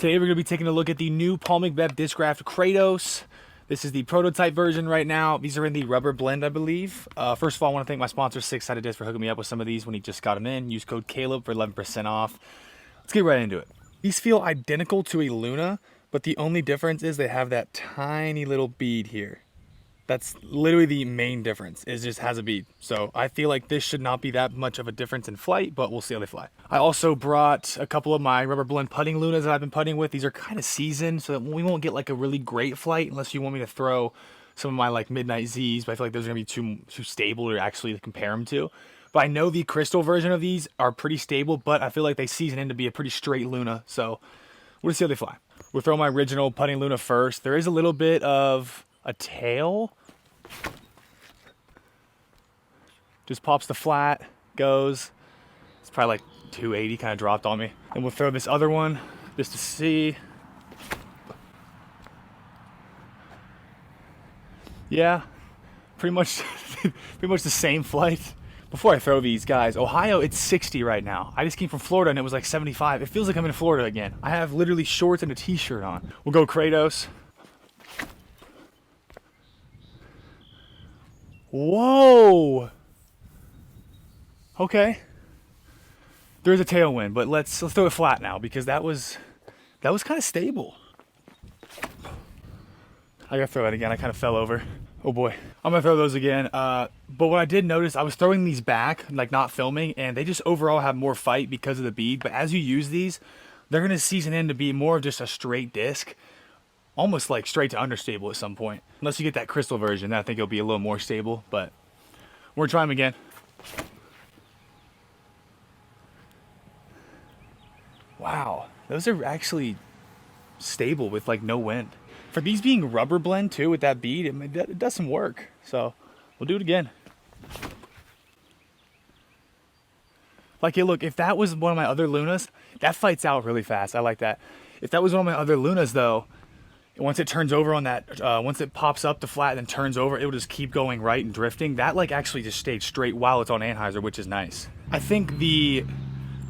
Today we're going to be taking a look at the new Paul McBeth Discraft Kratos. This is the prototype version right now. These are in the rubber blend, I believe. First of all, I want to thank my sponsor, Six Sided Disc, for hooking me up with some of these when he just got them in. Use code Caleb for 11% off. Let's get right into it. These feel identical to a Luna, but the only difference is they have that tiny little bead here. That's literally the main difference, is just has a bead. So I feel like this should not be that much of a difference in flight, but we'll see how they fly. I also brought a couple of my rubber blend putting Lunas that I've been putting with. These are kind of seasoned, so that we won't get like a really great flight unless you want me to throw some of my like Midnight Z's, but I feel like those are gonna be too stable to actually compare them to. But I know the crystal version of these are pretty stable, but I feel like they season in to be a pretty straight Luna, so we'll see how they fly. We'll throw my original putting Luna first. There is a little bit of a tail. Just pops the flat, goes. It's probably like 280, kind of dropped on me. And we'll throw this other one just to see. Yeah, pretty much the same flight. Before I throw these, guys, Ohio, it's 60 right now. I just came from Florida and it was like 75. It feels like I'm in Florida again. I have literally shorts and a t-shirt on. We'll go Kratos. Whoa! Okay. There's a tailwind, but let's throw it flat now because that was kind of stable. I gotta throw that again. I kind of fell over. Oh boy. I'm gonna throw those again. But what I did notice, I was throwing these back, like not filming, and they just overall have more fight because of the bead. But as you use these, they're gonna season in to be more of just a straight disc. Almost like straight to understable at some point. Unless you get that crystal version, then I think it'll be a little more stable, but we're gonna try them again. Wow, those are actually stable with like no wind. For these being rubber blend too with that bead, it does some work. So we'll do it again. Like, hey, look, if that was one of my other Lunas, that fights out really fast. I like that. If that was one of my other Lunas though, once it turns over on that, once it pops up the flat and then turns over, it will just keep going right and drifting. That like actually just stayed straight while it's on Anheuser, which is nice. I think the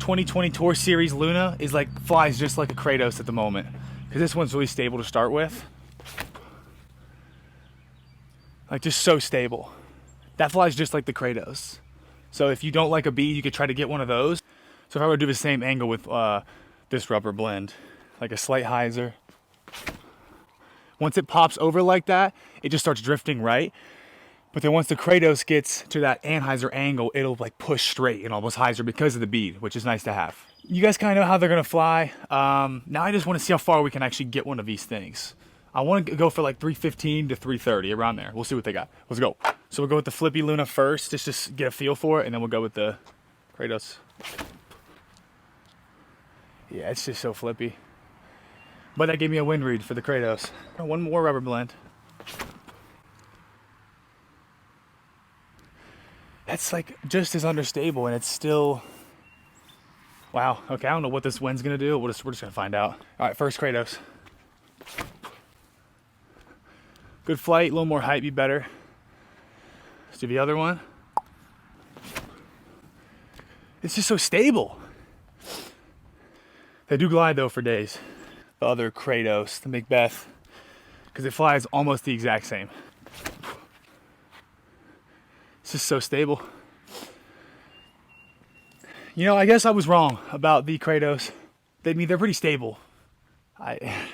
2020 Tour Series Luna is like flies just like a Kratos at the moment, because this one's really stable to start with. Like just so stable. That flies just like the Kratos. So if you don't like a bead, you could try to get one of those. So if I were to do the same angle with this rubber blend, like a slight hyzer. Once it pops over like that, it just starts drifting right. But then once the Kratos gets to that Anheuser angle, it'll like push straight and almost hyzer because of the bead, which is nice to have. You guys kind of know how they're gonna fly. Now I just want to see how far we can actually get one of these things. I want to go for like 315 to 330, around there. We'll see what they got. Let's go. So we'll go with the Flippy Luna first, just to get a feel for it, and then we'll go with the Kratos. Yeah, it's just so flippy. But that gave me a wind read for the Kratos. One more rubber blend. That's like just as understable, and it's still, wow. Okay, I don't know what this wind's gonna do. We're just gonna find out. All right, first Kratos. Good flight, a little more height, be better. Let's do the other one. It's just so stable. They do glide though for days. The other Kratos, the McBeth, because it flies almost the exact same. It's just so stable. You know, I guess I was wrong about the Kratos. They're pretty stable.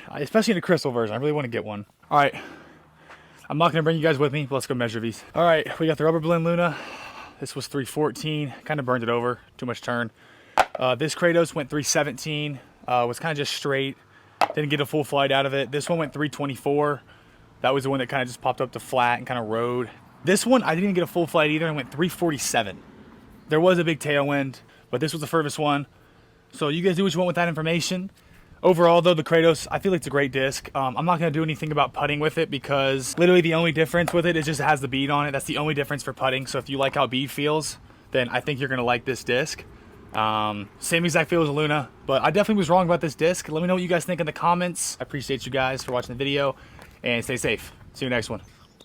Especially in the crystal version, I really want to get one. All right, I'm not gonna bring you guys with me, but let's go measure these. All right, we got the rubber blend Luna. This was 314, kind of burned it over, too much turn. This Kratos went 317, was kind of just straight. Didn't get a full flight out of it. This one went 324. That was the one that kind of just popped up to flat and kind of rode. This one, I didn't get a full flight either and went 347. There was a big tailwind, but this was the furthest one. So you guys do what you want with that information. Overall though, the Kratos, I feel like it's a great disc. I'm not gonna do anything about putting with it because literally the only difference with it is just it has the bead on it. That's the only difference for putting. So if you like how bead feels, then I think you're gonna like this disc. Same exact feel as a Luna, but I definitely was wrong about this disc. Let me know what you guys think in the comments. I appreciate you guys for watching the video, and stay safe. See you next one.